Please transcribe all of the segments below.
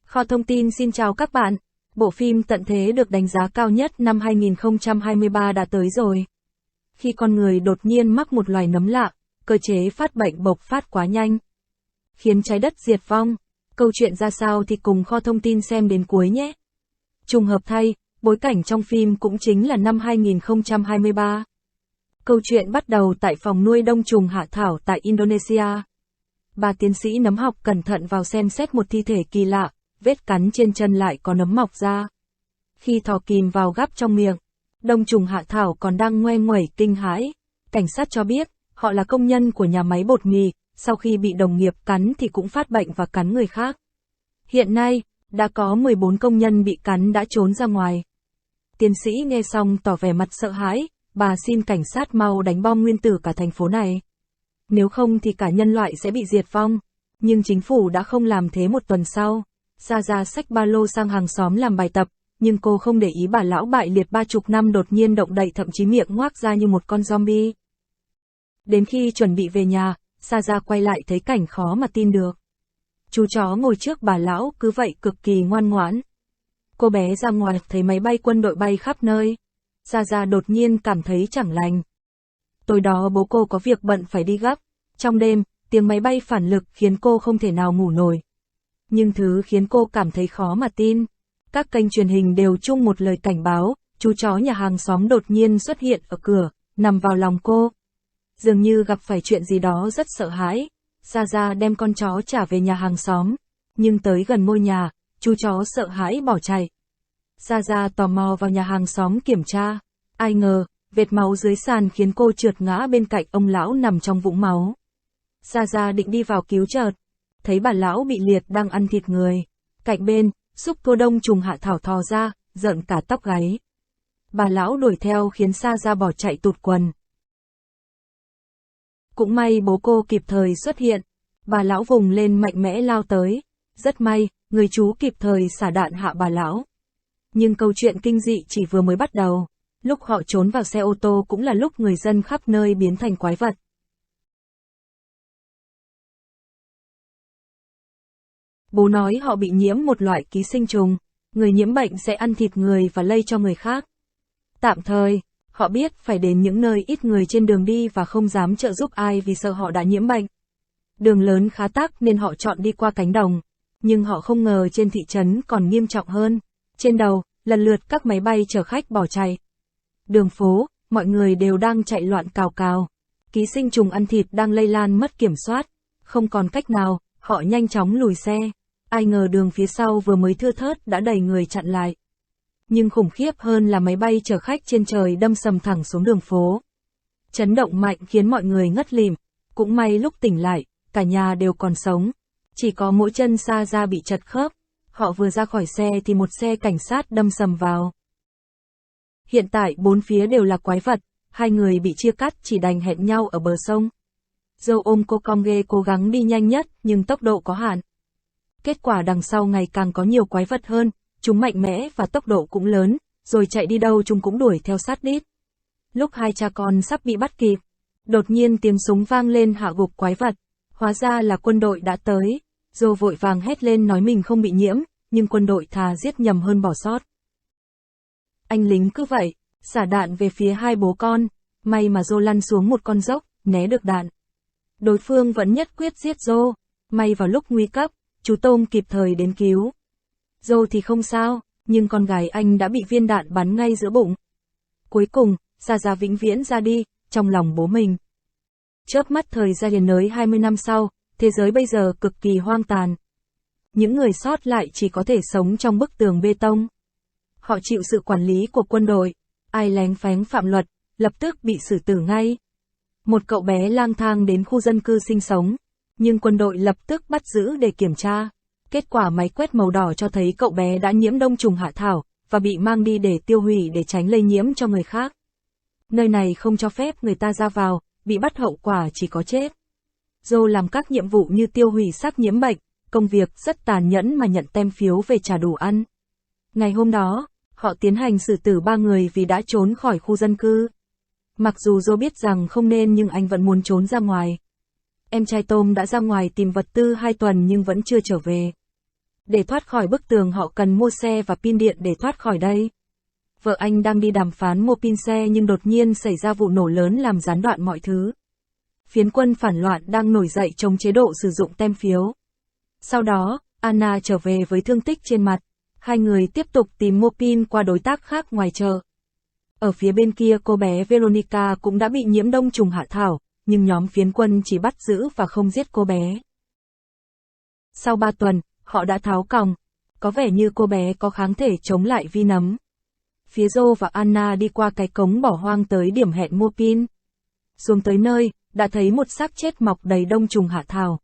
Kho thông tin xin chào các bạn. Bộ phim Tận Thế được đánh giá cao nhất năm 2023 đã tới rồi. Khi con người đột nhiên mắc một loài nấm lạ, cơ chế phát bệnh bộc phát quá nhanh, khiến trái đất diệt vong. Câu chuyện ra sao thì cùng kho thông tin xem đến cuối nhé. Trùng hợp thay, bối cảnh trong phim cũng chính là năm 2023. Câu chuyện bắt đầu tại phòng nuôi đông trùng hạ thảo tại Indonesia. Bà tiến sĩ nấm học cẩn thận vào xem xét một thi thể kỳ lạ, vết cắn trên chân lại có nấm mọc ra. Khi thò kìm vào gắp trong miệng, đông trùng hạ thảo còn đang ngoe nguẩy kinh hãi. Cảnh sát cho biết, họ là công nhân của nhà máy bột mì, sau khi bị đồng nghiệp cắn thì cũng phát bệnh và cắn người khác. Hiện nay, đã có 14 công nhân bị cắn đã trốn ra ngoài. Tiến sĩ nghe xong tỏ vẻ mặt sợ hãi, bà xin cảnh sát mau đánh bom nguyên tử cả thành phố này. Nếu không thì cả nhân loại sẽ bị diệt vong. Nhưng chính phủ đã không làm thế. Một tuần sau, Gia xách ba lô sang hàng xóm làm bài tập, nhưng cô không để ý bà lão bại liệt 30 năm đột nhiên động đậy, thậm chí miệng ngoác ra như một con zombie. Đến khi chuẩn bị về nhà, Gia quay lại thấy cảnh khó mà tin được. Chú chó ngồi trước bà lão cứ vậy cực kỳ ngoan ngoãn. Cô bé ra ngoài thấy máy bay quân đội bay khắp nơi. Gia đột nhiên cảm thấy chẳng lành. Tối đó bố cô có việc bận phải đi gấp. Trong đêm, tiếng máy bay phản lực khiến cô không thể nào ngủ nổi. Nhưng thứ khiến cô cảm thấy khó mà tin, các kênh truyền hình đều chung một lời cảnh báo, chú chó nhà hàng xóm đột nhiên xuất hiện ở cửa, nằm vào lòng cô. Dường như gặp phải chuyện gì đó rất sợ hãi. Gia đem con chó trả về nhà hàng xóm, nhưng tới gần ngôi nhà, chú chó sợ hãi bỏ chạy. Gia tò mò vào nhà hàng xóm kiểm tra, ai ngờ, vệt máu dưới sàn khiến cô trượt ngã bên cạnh ông lão nằm trong vũng máu. Gia định đi vào cứu chợt, thấy bà lão bị liệt đang ăn thịt người. Cạnh bên, xúc cô đông trùng hạ thảo thò ra, giận cả tóc gáy. Bà lão đuổi theo khiến Gia bỏ chạy tụt quần. Cũng may bố cô kịp thời xuất hiện. Bà lão vùng lên mạnh mẽ lao tới. Rất may, người chú kịp thời xả đạn hạ bà lão. Nhưng câu chuyện kinh dị chỉ vừa mới bắt đầu. Lúc họ trốn vào xe ô tô cũng là lúc người dân khắp nơi biến thành quái vật. Bố nói họ bị nhiễm một loại ký sinh trùng. Người nhiễm bệnh sẽ ăn thịt người và lây cho người khác. Tạm thời, họ biết phải đến những nơi ít người trên đường đi và không dám trợ giúp ai vì sợ họ đã nhiễm bệnh. Đường lớn khá tắc nên họ chọn đi qua cánh đồng. Nhưng họ không ngờ trên thị trấn còn nghiêm trọng hơn. Trên đầu, lần lượt các máy bay chở khách bỏ chạy. Đường phố, mọi người đều đang chạy loạn cào cào. Ký sinh trùng ăn thịt đang lây lan mất kiểm soát. Không còn cách nào, họ nhanh chóng lùi xe. Ai ngờ đường phía sau vừa mới thưa thớt đã đầy người chặn lại. Nhưng khủng khiếp hơn là máy bay chở khách trên trời đâm sầm thẳng xuống đường phố. Chấn động mạnh khiến mọi người ngất lịm. Cũng may lúc tỉnh lại, cả nhà đều còn sống. Chỉ có mỗi chân Gia bị chật khớp. Họ vừa ra khỏi xe thì một xe cảnh sát đâm sầm vào. Hiện tại bốn phía đều là quái vật. Hai người bị chia cắt chỉ đành hẹn nhau ở bờ sông. Joe ôm cô Conge cố gắng đi nhanh nhất nhưng tốc độ có hạn. Kết quả đằng sau ngày càng có nhiều quái vật hơn. Chúng mạnh mẽ và tốc độ cũng lớn, rồi chạy đi đâu chúng cũng đuổi theo sát đít. Lúc hai cha con sắp bị bắt kịp, đột nhiên tiếng súng vang lên hạ gục quái vật. Hóa ra là quân đội đã tới. Joe vội vàng hét lên nói mình không bị nhiễm, nhưng quân đội thà giết nhầm hơn bỏ sót. Anh lính cứ vậy, xả đạn về phía hai bố con. May mà Joe lăn xuống một con dốc, né được đạn. Đối phương vẫn nhất quyết giết Joe. May vào lúc nguy cấp, chú Tôm kịp thời đến cứu. Joe thì không sao, nhưng con gái anh đã bị viên đạn bắn ngay giữa bụng. Cuối cùng, Gia vĩnh viễn ra đi, trong lòng bố mình. Chớp mắt thời gian đến nới 20 năm sau, thế giới bây giờ cực kỳ hoang tàn. Những người sót lại chỉ có thể sống trong bức tường bê tông. Họ chịu sự quản lý của quân đội, ai lén phén phạm luật, lập tức bị xử tử ngay. Một cậu bé lang thang đến khu dân cư sinh sống, nhưng quân đội lập tức bắt giữ để kiểm tra. Kết quả máy quét màu đỏ cho thấy cậu bé đã nhiễm đông trùng hạ thảo, và bị mang đi để tiêu hủy để tránh lây nhiễm cho người khác. Nơi này không cho phép người ta ra vào, bị bắt hậu quả chỉ có chết. Joe làm các nhiệm vụ như tiêu hủy xác nhiễm bệnh, công việc rất tàn nhẫn mà nhận tem phiếu về trả đủ ăn. Ngày hôm đó, họ tiến hành xử tử 3 người vì đã trốn khỏi khu dân cư. Mặc dù Joe biết rằng không nên nhưng anh vẫn muốn trốn ra ngoài. Em trai Tom đã ra ngoài tìm vật tư 2 tuần nhưng vẫn chưa trở về. Để thoát khỏi bức tường họ cần mua xe và pin điện để thoát khỏi đây. Vợ anh đang đi đàm phán mua pin xe nhưng đột nhiên xảy ra vụ nổ lớn làm gián đoạn mọi thứ. Phiến quân phản loạn đang nổi dậy chống chế độ sử dụng tem phiếu. Sau đó, Anna trở về với thương tích trên mặt. Hai người tiếp tục tìm mua pin qua đối tác khác ngoài chợ. Ở phía bên kia cô bé Veronica cũng đã bị nhiễm đông trùng hạ thảo, nhưng nhóm phiến quân chỉ bắt giữ và không giết cô bé. Sau 3 tuần, họ đã tháo còng. Có vẻ như cô bé có kháng thể chống lại vi nấm. Phía Joe và Anna đi qua cái cống bỏ hoang tới điểm hẹn mua pin. Xuống tới nơi, đã thấy một xác chết mọc đầy đông trùng hạ thảo.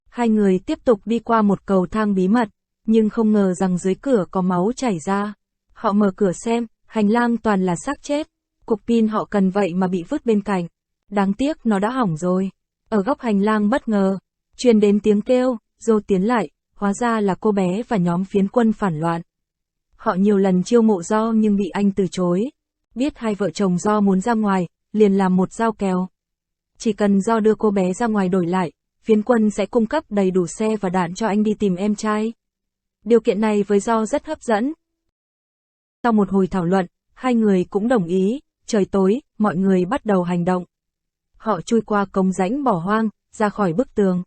Hai người tiếp tục đi qua một cầu thang bí mật, nhưng không ngờ rằng dưới cửa có máu chảy ra. Họ mở cửa xem, hành lang toàn là xác chết. Cục pin họ cần vậy mà bị vứt bên cạnh. Đáng tiếc nó đã hỏng rồi. Ở góc hành lang bất ngờ, truyền đến tiếng kêu, Joe tiến lại, hóa ra là cô bé và nhóm phiến quân phản loạn. Họ nhiều lần chiêu mộ Do nhưng bị anh từ chối. Biết hai vợ chồng Do muốn ra ngoài, liền làm một giao kèo. Chỉ cần Do đưa cô bé ra ngoài đổi lại, phiến quân sẽ cung cấp đầy đủ xe và đạn cho anh đi tìm em trai. Điều kiện này với Do rất hấp dẫn. Sau một hồi thảo luận, hai người cũng đồng ý. Trời tối, mọi người bắt đầu hành động. Họ chui qua cống rãnh bỏ hoang, ra khỏi bức tường.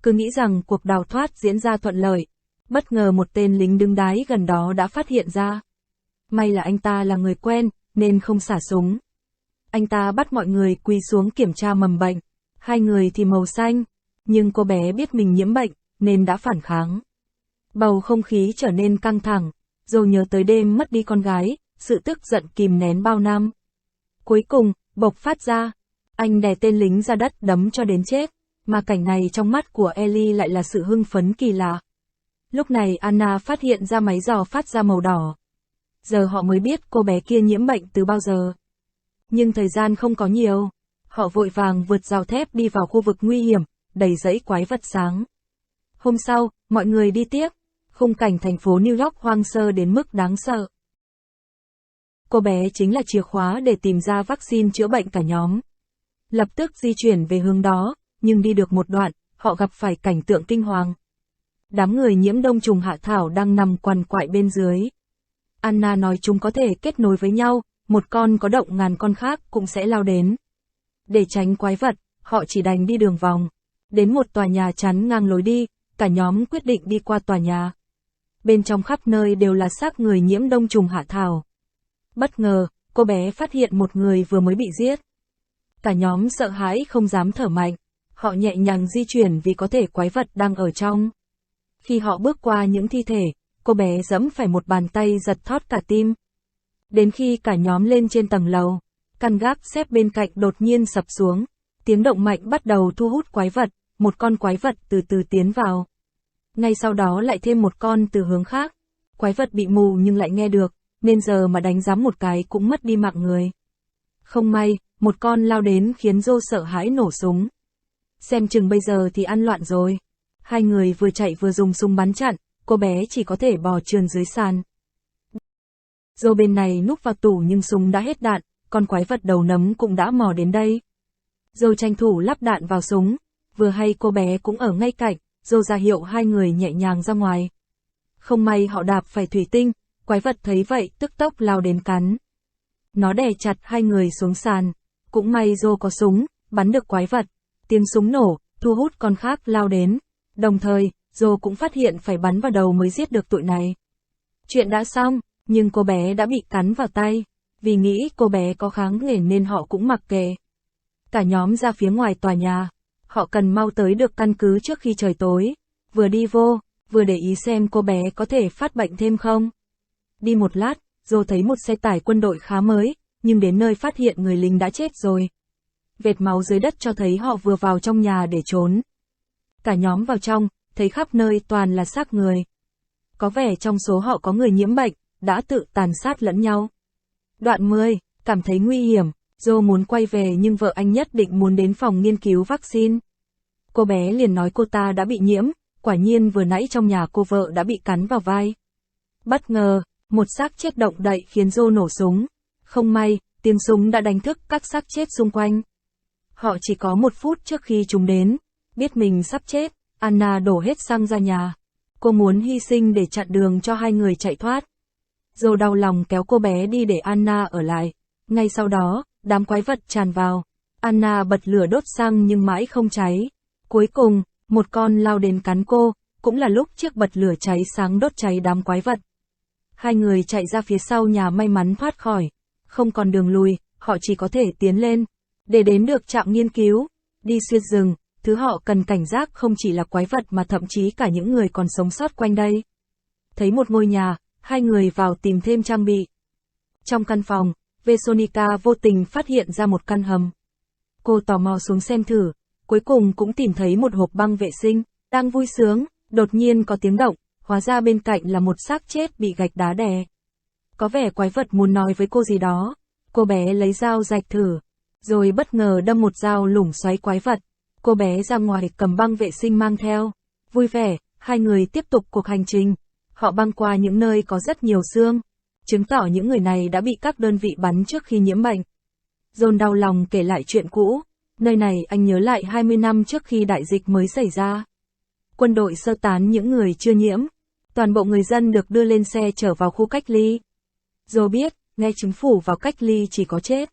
Cứ nghĩ rằng cuộc đào thoát diễn ra thuận lợi. Bất ngờ một tên lính đứng đái gần đó đã phát hiện ra. May là anh ta là người quen, nên không xả súng. Anh ta bắt mọi người quỳ xuống kiểm tra mầm bệnh. Hai người thì màu xanh, nhưng cô bé biết mình nhiễm bệnh, nên đã phản kháng. Bầu không khí trở nên căng thẳng, rồi nhớ tới đêm mất đi con gái, sự tức giận kìm nén bao năm. Cuối cùng, bộc phát ra. Anh đè tên lính ra đất đấm cho đến chết, mà cảnh này trong mắt của Ellie lại là sự hưng phấn kỳ lạ. Lúc này Anna phát hiện ra máy dò phát ra màu đỏ. Giờ họ mới biết cô bé kia nhiễm bệnh từ bao giờ. Nhưng thời gian không có nhiều. Họ vội vàng vượt rào thép đi vào khu vực nguy hiểm, đầy rẫy quái vật sáng. Hôm sau, mọi người đi tiếp. Khung cảnh thành phố New York hoang sơ đến mức đáng sợ. Cô bé chính là chìa khóa để tìm ra vaccine chữa bệnh cả nhóm. Lập tức di chuyển về hướng đó, nhưng đi được một đoạn, họ gặp phải cảnh tượng kinh hoàng. Đám người nhiễm đông trùng hạ thảo đang nằm quằn quại bên dưới. Anna nói chúng có thể kết nối với nhau, một con có động ngàn con khác cũng sẽ lao đến. Để tránh quái vật, họ chỉ đành đi đường vòng. Đến một tòa nhà chắn ngang lối đi, cả nhóm quyết định đi qua tòa nhà. Bên trong khắp nơi đều là xác người nhiễm đông trùng hạ thảo. Bất ngờ, cô bé phát hiện một người vừa mới bị giết. Cả nhóm sợ hãi không dám thở mạnh. Họ nhẹ nhàng di chuyển vì có thể quái vật đang ở trong. Khi họ bước qua những thi thể, cô bé giẫm phải một bàn tay giật thót cả tim. Đến khi cả nhóm lên trên tầng lầu, căn gác xếp bên cạnh đột nhiên sập xuống. Tiếng động mạnh bắt đầu thu hút quái vật, một con quái vật từ từ tiến vào. Ngay sau đó lại thêm một con từ hướng khác. Quái vật bị mù nhưng lại nghe được, nên giờ mà đánh giám một cái cũng mất đi mạng người. Không may, một con lao đến khiến Joe sợ hãi nổ súng. Xem chừng bây giờ thì ăn loạn rồi. Hai người vừa chạy vừa dùng súng bắn chặn, cô bé chỉ có thể bò trườn dưới sàn. Joe bên này núp vào tủ nhưng súng đã hết đạn, con quái vật đầu nấm cũng đã mò đến đây. Joe tranh thủ lắp đạn vào súng, vừa hay cô bé cũng ở ngay cạnh, Joe ra hiệu hai người nhẹ nhàng ra ngoài. Không may họ đạp phải thủy tinh, quái vật thấy vậy tức tốc lao đến cắn. Nó đè chặt hai người xuống sàn, cũng may Joe có súng, bắn được quái vật. Tiếng súng nổ, thu hút con khác lao đến. Đồng thời, Joe cũng phát hiện phải bắn vào đầu mới giết được tụi này. Chuyện đã xong, nhưng cô bé đã bị cắn vào tay. Vì nghĩ cô bé có kháng thể nên họ cũng mặc kệ. Cả nhóm ra phía ngoài tòa nhà. Họ cần mau tới được căn cứ trước khi trời tối. Vừa đi vô, vừa để ý xem cô bé có thể phát bệnh thêm không. Đi một lát, Joe thấy một xe tải quân đội khá mới, nhưng đến nơi phát hiện người lính đã chết rồi. Vệt máu dưới đất cho thấy họ vừa vào trong nhà để trốn. Cả nhóm vào trong, thấy khắp nơi toàn là xác người. Có vẻ trong số họ có người nhiễm bệnh, đã tự tàn sát lẫn nhau. Đoạn 10, cảm thấy nguy hiểm, Joe muốn quay về nhưng vợ anh nhất định muốn đến phòng nghiên cứu vaccine. Cô bé liền nói cô ta đã bị nhiễm, quả nhiên vừa nãy trong nhà cô vợ đã bị cắn vào vai. Bất ngờ, một xác chết động đậy khiến Joe nổ súng. Không may, tiếng súng đã đánh thức các xác chết xung quanh. Họ chỉ có 1 phút trước khi chúng đến, biết mình sắp chết, Anna đổ hết xăng ra nhà. cô muốn hy sinh để chặn đường cho hai người chạy thoát. Joe đau lòng kéo cô bé đi để Anna ở lại. Ngay sau đó, đám quái vật tràn vào. Anna bật lửa đốt xăng nhưng mãi không cháy. Cuối cùng, một con lao đến cắn cô, cũng là lúc chiếc bật lửa cháy sáng đốt cháy đám quái vật. Hai người chạy ra phía sau nhà may mắn thoát khỏi. Không còn đường lùi, họ chỉ có thể tiến lên. Để đến được trạm nghiên cứu, đi xuyên rừng, thứ họ cần cảnh giác không chỉ là quái vật mà thậm chí cả những người còn sống sót quanh đây. Thấy một ngôi nhà, hai người vào tìm thêm trang bị. Trong căn phòng, Veronica vô tình phát hiện ra một căn hầm. Cô tò mò xuống xem thử, cuối cùng cũng tìm thấy một hộp băng vệ sinh. Đang vui sướng, đột nhiên có tiếng động, hóa ra bên cạnh là một xác chết bị gạch đá đè. Có vẻ quái vật muốn nói với cô gì đó. Cô bé lấy dao rạch thử, rồi bất ngờ đâm một dao lủng xoáy quái vật. Cô bé ra ngoài cầm băng vệ sinh mang theo. Vui vẻ, hai người tiếp tục cuộc hành trình. Họ băng qua những nơi có rất nhiều xương, chứng tỏ những người này đã bị các đơn vị bắn trước khi nhiễm bệnh. John đau lòng kể lại chuyện cũ. Nơi này anh nhớ lại 20 năm trước khi đại dịch mới xảy ra. Quân đội sơ tán những người chưa nhiễm. Toàn bộ người dân được đưa lên xe chở vào khu cách ly. Joe biết, nghe chính phủ vào cách ly chỉ có chết.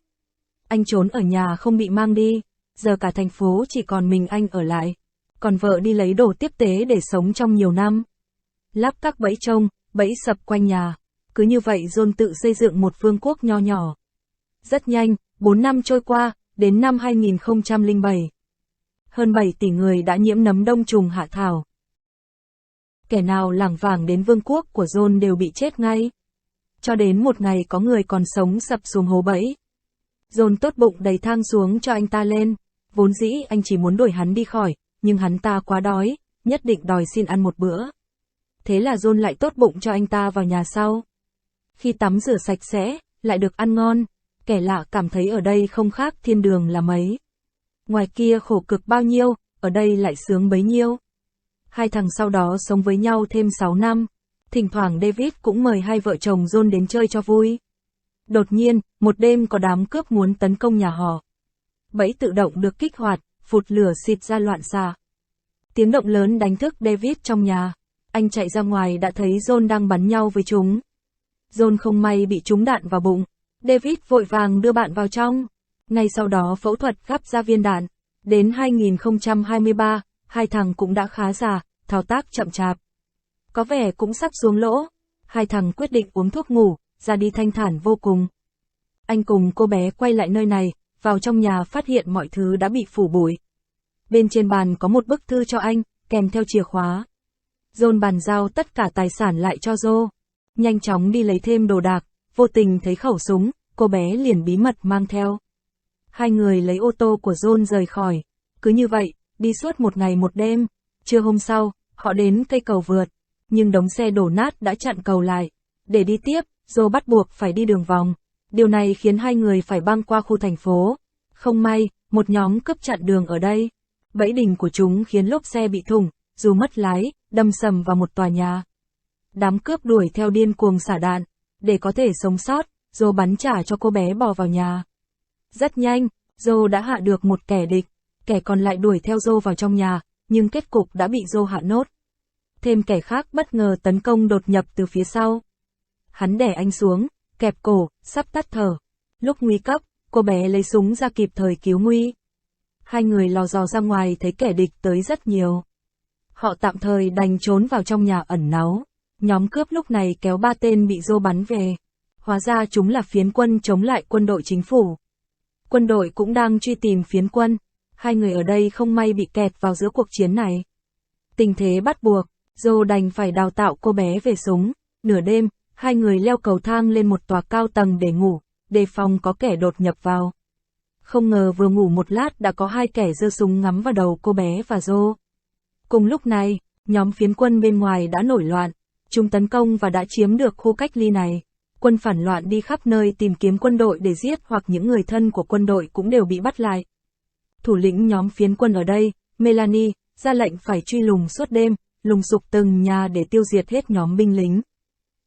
Anh trốn ở nhà không bị mang đi. Giờ cả thành phố chỉ còn mình anh ở lại. Còn vợ đi lấy đồ tiếp tế để sống trong nhiều năm. Lắp các bẫy trông, bẫy sập quanh nhà. Cứ như vậy John tự xây dựng một vương quốc nho nhỏ. Rất nhanh, 4 năm trôi qua, đến năm 2007. Hơn 7 tỷ người đã nhiễm nấm đông trùng hạ thảo. Kẻ nào lảng vảng đến vương quốc của John đều bị chết ngay. Cho đến một ngày có người còn sống sập xuống hố bẫy. John tốt bụng đẩy thang xuống cho anh ta lên. Vốn dĩ anh chỉ muốn đuổi hắn đi khỏi, nhưng hắn ta quá đói, nhất định đòi xin ăn một bữa. Thế là John lại tốt bụng cho anh ta vào nhà sau. Khi tắm rửa sạch sẽ, lại được ăn ngon, kẻ lạ cảm thấy ở đây không khác thiên đường là mấy. Ngoài kia khổ cực bao nhiêu, ở đây lại sướng bấy nhiêu. Hai thằng sau đó sống với nhau thêm 6 năm. Thỉnh thoảng David cũng mời hai vợ chồng John đến chơi cho vui. Đột nhiên, một đêm có đám cướp muốn tấn công nhà họ. Bẫy tự động được kích hoạt, phụt lửa xịt ra loạn xạ. Tiếng động lớn đánh thức David trong nhà. Anh chạy ra ngoài đã thấy John đang bắn nhau với chúng. John không may bị trúng đạn vào bụng. David vội vàng đưa bạn vào trong. Ngay sau đó phẫu thuật gắp ra viên đạn. Đến 2023, hai thằng cũng đã khá già, thao tác chậm chạp. Có vẻ cũng sắp xuống lỗ. Hai thằng quyết định uống thuốc ngủ, ra đi thanh thản vô cùng. Anh cùng cô bé quay lại nơi này, vào trong nhà phát hiện mọi thứ đã bị phủ bụi. Bên trên bàn có một bức thư cho anh, kèm theo chìa khóa. John bàn giao tất cả tài sản lại cho Joe. Nhanh chóng đi lấy thêm đồ đạc, vô tình thấy khẩu súng, cô bé liền bí mật mang theo. Hai người lấy ô tô của John rời khỏi. Cứ như vậy, đi suốt một ngày một đêm. Trưa hôm sau, họ đến cây cầu vượt. Nhưng đống xe đổ nát đã chặn cầu lại. Để đi tiếp, Joe bắt buộc phải đi đường vòng. Điều này khiến hai người phải băng qua khu thành phố. Không may, một nhóm cướp chặn đường ở đây. Bẫy đình của chúng khiến lốp xe bị thủng, dù mất lái, đâm sầm vào một tòa nhà. Đám cướp đuổi theo điên cuồng xả đạn. Để có thể sống sót, Joe bắn trả cho cô bé bò vào nhà. Rất nhanh, Joe đã hạ được một kẻ địch. Kẻ còn lại đuổi theo Joe vào trong nhà, nhưng kết cục đã bị Joe hạ nốt. Thêm kẻ khác bất ngờ tấn công đột nhập từ phía sau. Hắn đè anh xuống, kẹp cổ, sắp tắt thở. Lúc nguy cấp, cô bé lấy súng ra kịp thời cứu nguy. Hai người lò dò ra ngoài thấy kẻ địch tới rất nhiều. Họ tạm thời đành trốn vào trong nhà ẩn náu. Nhóm cướp lúc này kéo 3 tên bị Joe bắn về. Hóa ra chúng là phiến quân chống lại quân đội chính phủ. Quân đội cũng đang truy tìm phiến quân. Hai người ở đây không may bị kẹt vào giữa cuộc chiến này. Tình thế bắt buộc, Joe đành phải đào tạo cô bé về súng. Nửa đêm, hai người leo cầu thang lên một tòa cao tầng để ngủ, đề phòng có kẻ đột nhập vào. Không ngờ vừa ngủ một lát đã có hai kẻ giơ súng ngắm vào đầu cô bé và Joe. Cùng lúc này, nhóm phiến quân bên ngoài đã nổi loạn. Chúng tấn công và đã chiếm được khu cách ly này. Quân phản loạn đi khắp nơi tìm kiếm quân đội để giết hoặc những người thân của quân đội cũng đều bị bắt lại. Thủ lĩnh nhóm phiến quân ở đây, Melanie, ra lệnh phải truy lùng suốt đêm, lùng sục từng nhà để tiêu diệt hết nhóm binh lính.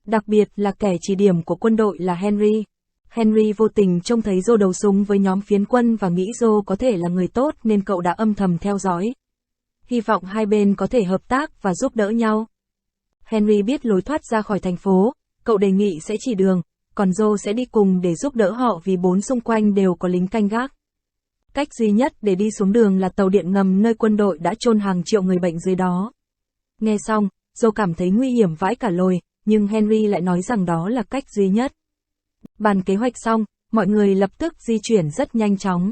Đặc biệt là kẻ chỉ điểm của quân đội là Henry. Henry vô tình trông thấy Joe đấu súng với nhóm phiến quân và nghĩ Joe có thể là người tốt nên cậu đã âm thầm theo dõi. Hy vọng hai bên có thể hợp tác và giúp đỡ nhau. Henry biết lối thoát ra khỏi thành phố, cậu đề nghị sẽ chỉ đường, còn Joe sẽ đi cùng để giúp đỡ họ vì bốn xung quanh đều có lính canh gác. Cách duy nhất để đi xuống đường là tàu điện ngầm nơi quân đội đã chôn hàng triệu người bệnh dưới đó. Nghe xong, Joe cảm thấy nguy hiểm vãi cả lồi, nhưng Henry lại nói rằng đó là cách duy nhất. Bàn kế hoạch xong, mọi người lập tức di chuyển rất nhanh chóng.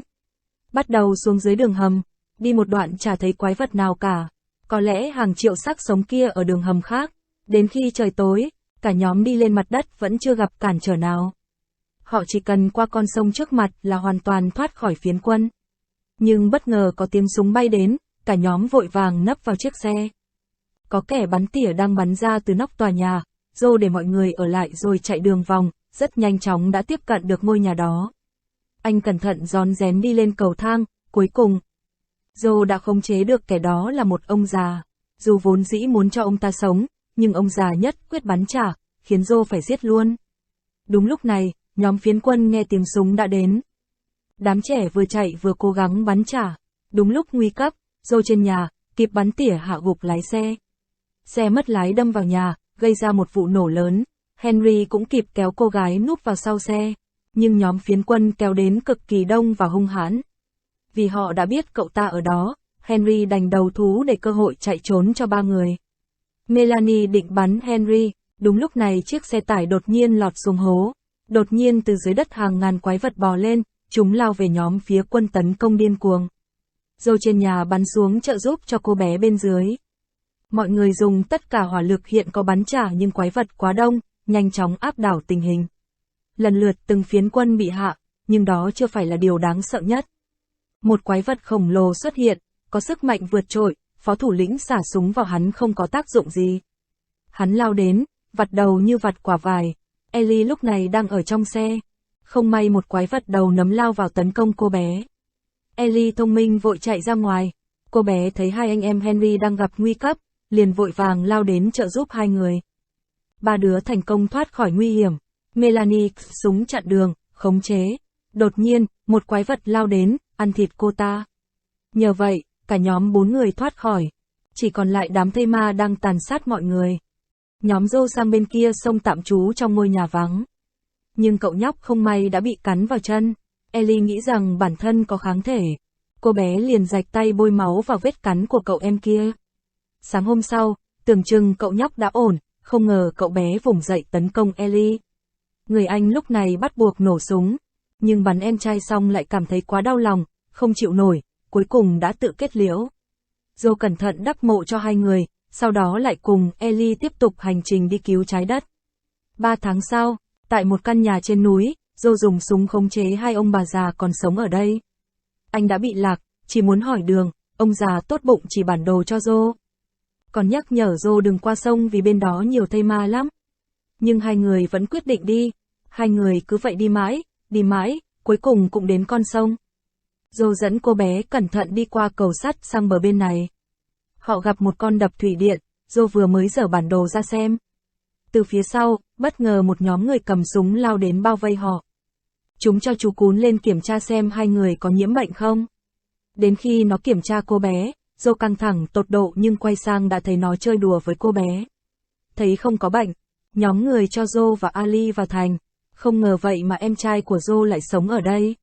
Bắt đầu xuống dưới đường hầm, đi một đoạn chả thấy quái vật nào cả. Có lẽ hàng triệu xác sống kia ở đường hầm khác. Đến khi trời tối, cả nhóm đi lên mặt đất vẫn chưa gặp cản trở nào. Họ chỉ cần qua con sông trước mặt là hoàn toàn thoát khỏi phiến quân. Nhưng bất ngờ có tiếng súng bay đến, cả nhóm vội vàng nấp vào chiếc xe. Có kẻ bắn tỉa đang bắn ra từ nóc tòa nhà, Joe để mọi người ở lại rồi chạy đường vòng, rất nhanh chóng đã tiếp cận được ngôi nhà đó. Anh cẩn thận rón rén đi lên cầu thang, cuối cùng Joe đã khống chế được kẻ đó là một ông già. Dù vốn dĩ muốn cho ông ta sống, nhưng ông già nhất quyết bắn trả, khiến Joe phải giết luôn. Đúng lúc này, nhóm phiến quân nghe tiếng súng đã đến. Đám trẻ vừa chạy vừa cố gắng bắn trả. Đúng lúc nguy cấp, Joe trên nhà, kịp bắn tỉa hạ gục lái xe. Xe mất lái đâm vào nhà, gây ra một vụ nổ lớn. Henry cũng kịp kéo cô gái núp vào sau xe. Nhưng nhóm phiến quân kéo đến cực kỳ đông và hung hãn. Vì họ đã biết cậu ta ở đó, Henry đành đầu thú để cơ hội chạy trốn cho ba người. Melanie định bắn Henry, đúng lúc này chiếc xe tải đột nhiên lọt xuống hố. Đột nhiên từ dưới đất hàng ngàn quái vật bò lên, chúng lao về nhóm phía quân tấn công điên cuồng. Joe trên nhà bắn xuống trợ giúp cho cô bé bên dưới. Mọi người dùng tất cả hỏa lực hiện có bắn trả nhưng quái vật quá đông, nhanh chóng áp đảo tình hình. Lần lượt từng phiến quân bị hạ, nhưng đó chưa phải là điều đáng sợ nhất. Một quái vật khổng lồ xuất hiện, có sức mạnh vượt trội, phó thủ lĩnh xả súng vào hắn không có tác dụng gì. Hắn lao đến, vặt đầu như vặt quả vải. Ellie lúc này đang ở trong xe. Không may một quái vật đầu nấm lao vào tấn công cô bé. Ellie thông minh vội chạy ra ngoài. Cô bé thấy hai anh em Henry đang gặp nguy cấp, liền vội vàng lao đến trợ giúp hai người. Ba đứa thành công thoát khỏi nguy hiểm. Melanie súng chặn đường, khống chế. Đột nhiên, một quái vật lao đến, ăn thịt cô ta. Nhờ vậy, cả nhóm 4 người thoát khỏi. Chỉ còn lại đám thây ma đang tàn sát mọi người. Nhóm Joe sang bên kia sông tạm trú trong ngôi nhà vắng. Nhưng cậu nhóc không may đã bị cắn vào chân. Ellie nghĩ rằng bản thân có kháng thể. Cô bé liền rạch tay bôi máu vào vết cắn của cậu em kia. Sáng hôm sau, tưởng chừng cậu nhóc đã ổn, không ngờ cậu bé vùng dậy tấn công Ellie. Người anh lúc này bắt buộc nổ súng. Nhưng bắn em trai xong lại cảm thấy quá đau lòng, không chịu nổi, cuối cùng đã tự kết liễu. Joe cẩn thận đắp mộ cho hai người, sau đó lại cùng Ellie tiếp tục hành trình đi cứu trái đất. 3 tháng sau, tại một căn nhà trên núi, Joe dùng súng khống chế hai ông bà già còn sống ở đây. Anh đã bị lạc, chỉ muốn hỏi đường, ông già tốt bụng chỉ bản đồ cho Joe. Còn nhắc nhở Joe đừng qua sông vì bên đó nhiều thây ma lắm. Nhưng hai người vẫn quyết định đi. Hai người cứ vậy đi mãi, cuối cùng cũng đến con sông. Joe dẫn cô bé cẩn thận đi qua cầu sắt sang bờ bên này. Họ gặp một con đập thủy điện, Joe vừa mới dở bản đồ ra xem. Từ phía sau, bất ngờ một nhóm người cầm súng lao đến bao vây họ. Chúng cho chú cún lên kiểm tra xem hai người có nhiễm bệnh không. Đến khi nó kiểm tra cô bé, Joe căng thẳng tột độ nhưng quay sang đã thấy nó chơi đùa với cô bé. Thấy không có bệnh, nhóm người cho Joe và Ali vào thành. Không ngờ vậy mà em trai của Joe lại sống ở đây.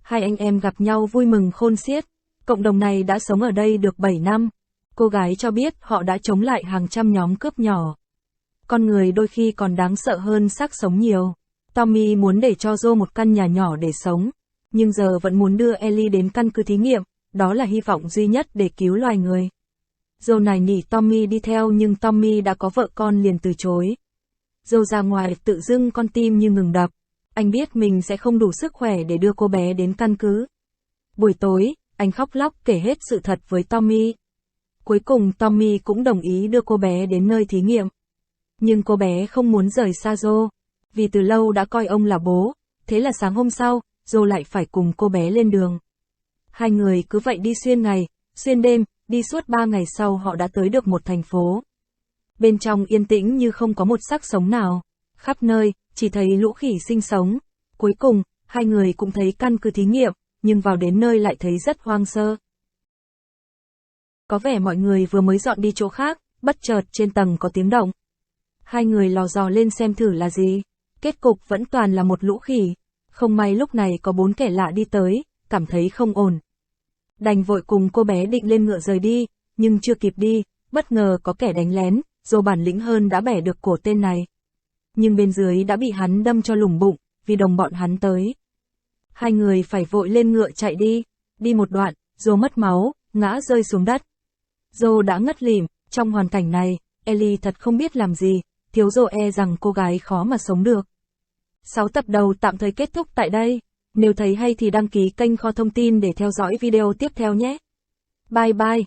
Hai anh em gặp nhau vui mừng khôn xiết. Cộng đồng này đã sống ở đây được 7 năm. Cô gái cho biết họ đã chống lại hàng trăm nhóm cướp nhỏ. Con người đôi khi còn đáng sợ hơn xác sống nhiều. Tommy muốn để cho Joe một căn nhà nhỏ để sống. Nhưng giờ vẫn muốn đưa Ellie đến căn cứ thí nghiệm. Đó là hy vọng duy nhất để cứu loài người. Joe nài nỉ Tommy đi theo nhưng Tommy đã có vợ con liền từ chối. Joe ra ngoài tự dưng con tim như ngừng đập. Anh biết mình sẽ không đủ sức khỏe để đưa cô bé đến căn cứ. Buổi tối, anh khóc lóc kể hết sự thật với Tommy. Cuối cùng Tommy cũng đồng ý đưa cô bé đến nơi thí nghiệm. Nhưng cô bé không muốn rời xa Joe, vì từ lâu đã coi ông là bố. Thế là sáng hôm sau, Joe lại phải cùng cô bé lên đường. Hai người cứ vậy đi xuyên ngày, xuyên đêm, đi suốt 3 ngày sau họ đã tới được một thành phố. Bên trong yên tĩnh như không có một xác sống nào. Khắp nơi, chỉ thấy lũ khỉ sinh sống. Cuối cùng, hai người cũng thấy căn cứ thí nghiệm, nhưng vào đến nơi lại thấy rất hoang sơ. Có vẻ mọi người vừa mới dọn đi chỗ khác, bất chợt trên tầng có tiếng động. Hai người lò dò lên xem thử là gì. Kết cục vẫn toàn là một lũ khỉ. Không may lúc này có 4 kẻ lạ đi tới, cảm thấy không ổn. Đành vội cùng cô bé định lên ngựa rời đi, nhưng chưa kịp đi, bất ngờ có kẻ đánh lén, dù bản lĩnh hơn đã bẻ được cổ tên này. Nhưng bên dưới đã bị hắn đâm cho lủng bụng, vì đồng bọn hắn tới. Hai người phải vội lên ngựa chạy đi. Đi một đoạn, Joe mất máu, ngã rơi xuống đất. Joe đã ngất lịm, trong hoàn cảnh này, Ellie thật không biết làm gì, thiếu Joe e rằng cô gái khó mà sống được. 6 tập đầu tạm thời kết thúc tại đây. Nếu thấy hay thì đăng ký kênh Kho Thông tin để theo dõi video tiếp theo nhé. Bye bye.